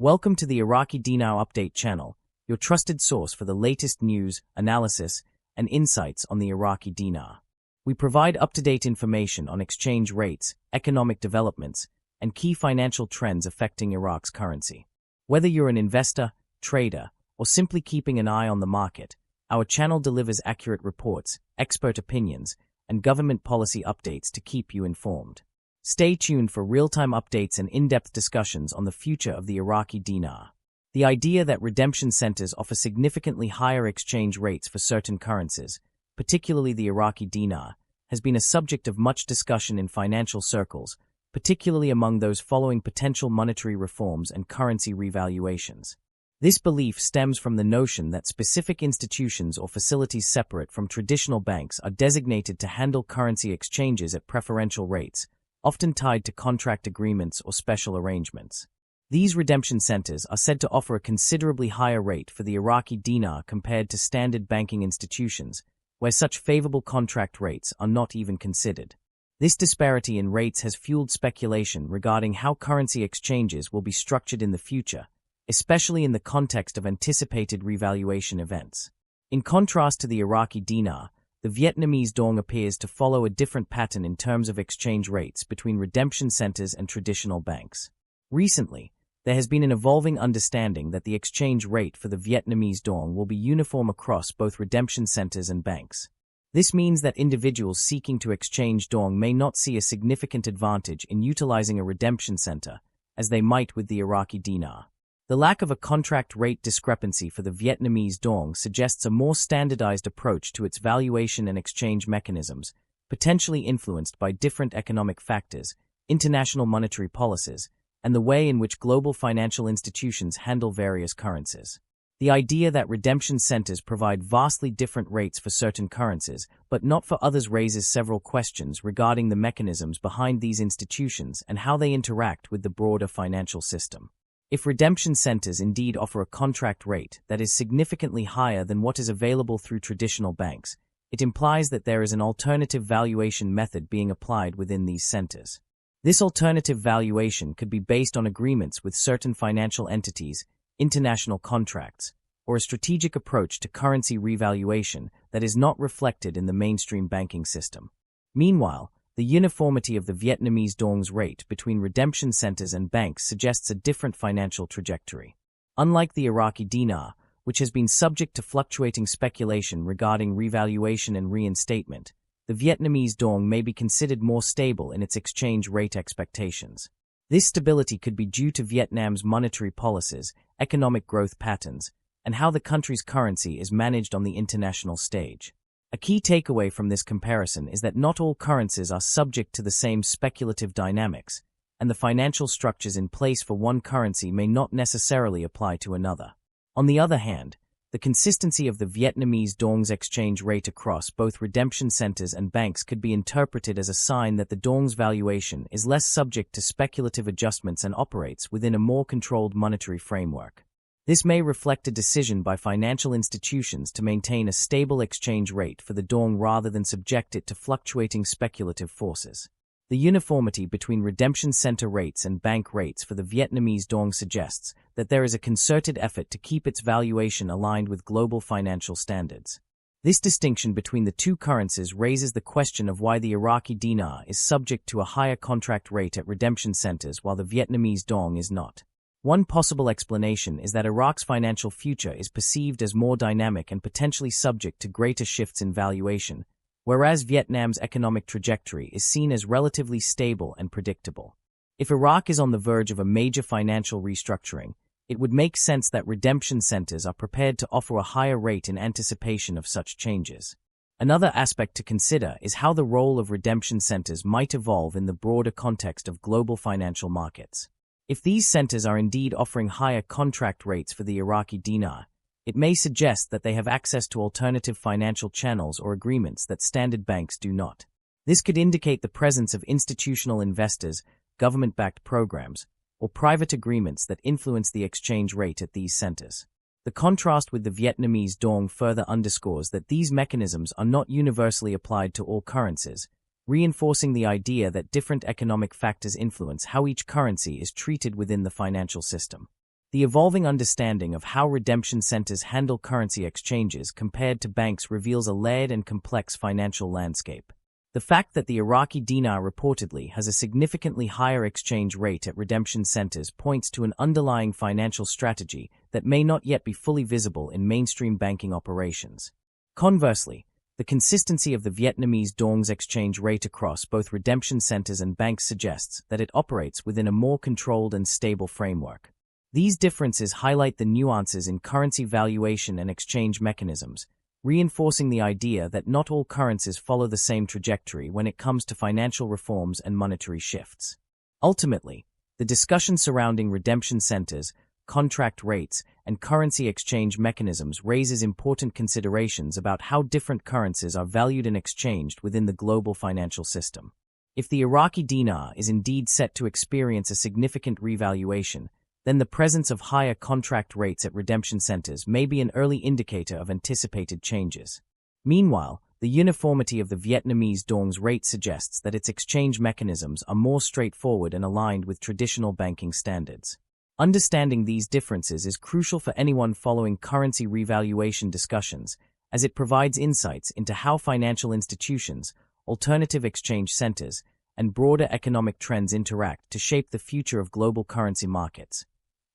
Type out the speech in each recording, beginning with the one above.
Welcome to the Iraqi Dinar Update channel, your trusted source for the latest news, analysis, and insights on the Iraqi dinar. We provide up-to-date information on exchange rates, economic developments, and key financial trends affecting Iraq's currency. Whether you're an investor, trader, or simply keeping an eye on the market, our channel delivers accurate reports, expert opinions, and government policy updates to keep you informed. Stay tuned for real-time updates and in-depth discussions on the future of the Iraqi dinar. The idea that redemption centers offer significantly higher exchange rates for certain currencies, particularly the Iraqi dinar, has been a subject of much discussion in financial circles, particularly among those following potential monetary reforms and currency revaluations. This belief stems from the notion that specific institutions or facilities separate from traditional banks are designated to handle currency exchanges at preferential rates, often tied to contract agreements or special arrangements. These redemption centers are said to offer a considerably higher rate for the Iraqi dinar compared to standard banking institutions, where such favorable contract rates are not even considered. This disparity in rates has fueled speculation regarding how currency exchanges will be structured in the future, especially in the context of anticipated revaluation events. In contrast to the Iraqi dinar, the Vietnamese dong appears to follow a different pattern in terms of exchange rates between redemption centers and traditional banks. Recently, there has been an evolving understanding that the exchange rate for the Vietnamese dong will be uniform across both redemption centers and banks. This means that individuals seeking to exchange dong may not see a significant advantage in utilizing a redemption center, as they might with the Iraqi dinar. The lack of a contract rate discrepancy for the Vietnamese dong suggests a more standardized approach to its valuation and exchange mechanisms, potentially influenced by different economic factors, international monetary policies, and the way in which global financial institutions handle various currencies. The idea that redemption centers provide vastly different rates for certain currencies, but not for others, raises several questions regarding the mechanisms behind these institutions and how they interact with the broader financial system. If redemption centers indeed offer a contract rate that is significantly higher than what is available through traditional banks, it implies that there is an alternative valuation method being applied within these centers. This alternative valuation could be based on agreements with certain financial entities, international contracts, or a strategic approach to currency revaluation that is not reflected in the mainstream banking system. Meanwhile, the uniformity of the Vietnamese dong's rate between redemption centers and banks suggests a different financial trajectory. Unlike the Iraqi dinar, which has been subject to fluctuating speculation regarding revaluation and reinstatement, the Vietnamese dong may be considered more stable in its exchange rate expectations. This stability could be due to Vietnam's monetary policies, economic growth patterns, and how the country's currency is managed on the international stage. A key takeaway from this comparison is that not all currencies are subject to the same speculative dynamics, and the financial structures in place for one currency may not necessarily apply to another. On the other hand, the consistency of the Vietnamese dong's exchange rate across both redemption centers and banks could be interpreted as a sign that the dong's valuation is less subject to speculative adjustments and operates within a more controlled monetary framework. This may reflect a decision by financial institutions to maintain a stable exchange rate for the dong rather than subject it to fluctuating speculative forces. The uniformity between redemption center rates and bank rates for the Vietnamese dong suggests that there is a concerted effort to keep its valuation aligned with global financial standards. This distinction between the two currencies raises the question of why the Iraqi dinar is subject to a higher contract rate at redemption centers while the Vietnamese dong is not. One possible explanation is that Iraq's financial future is perceived as more dynamic and potentially subject to greater shifts in valuation, whereas Vietnam's economic trajectory is seen as relatively stable and predictable. If Iraq is on the verge of a major financial restructuring, it would make sense that redemption centers are prepared to offer a higher rate in anticipation of such changes. Another aspect to consider is how the role of redemption centers might evolve in the broader context of global financial markets. If these centers are indeed offering higher contract rates for the Iraqi dinar, it may suggest that they have access to alternative financial channels or agreements that standard banks do not. This could indicate the presence of institutional investors, government-backed programs, or private agreements that influence the exchange rate at these centers. The contrast with the Vietnamese dong further underscores that these mechanisms are not universally applied to all currencies, reinforcing the idea that different economic factors influence how each currency is treated within the financial system. The evolving understanding of how redemption centers handle currency exchanges compared to banks reveals a layered and complex financial landscape. The fact that the Iraqi dinar reportedly has a significantly higher exchange rate at redemption centers points to an underlying financial strategy that may not yet be fully visible in mainstream banking operations. Conversely, the consistency of the Vietnamese dong's exchange rate across both redemption centers and banks suggests that it operates within a more controlled and stable framework. These differences highlight the nuances in currency valuation and exchange mechanisms, reinforcing the idea that not all currencies follow the same trajectory when it comes to financial reforms and monetary shifts. Ultimately, the discussion surrounding redemption centers, contract rates, and currency exchange mechanisms raises important considerations about how different currencies are valued and exchanged within the global financial system. If the Iraqi dinar is indeed set to experience a significant revaluation, then the presence of higher contract rates at redemption centers may be an early indicator of anticipated changes. Meanwhile, the uniformity of the Vietnamese dong's rate suggests that its exchange mechanisms are more straightforward and aligned with traditional banking standards. Understanding these differences is crucial for anyone following currency revaluation discussions, as it provides insights into how financial institutions, alternative exchange centers, and broader economic trends interact to shape the future of global currency markets.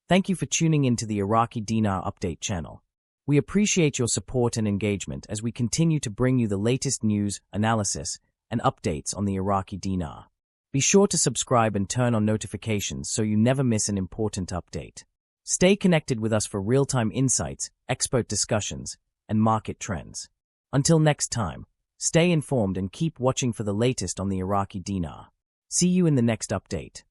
Thank you for tuning into the Iraqi Dinar Update channel. We appreciate your support and engagement as we continue to bring you the latest news, analysis, and updates on the Iraqi dinar. Be sure to subscribe and turn on notifications so you never miss an important update. Stay connected with us for real-time insights, expert discussions, and market trends. Until next time, stay informed and keep watching for the latest on the Iraqi dinar. See you in the next update.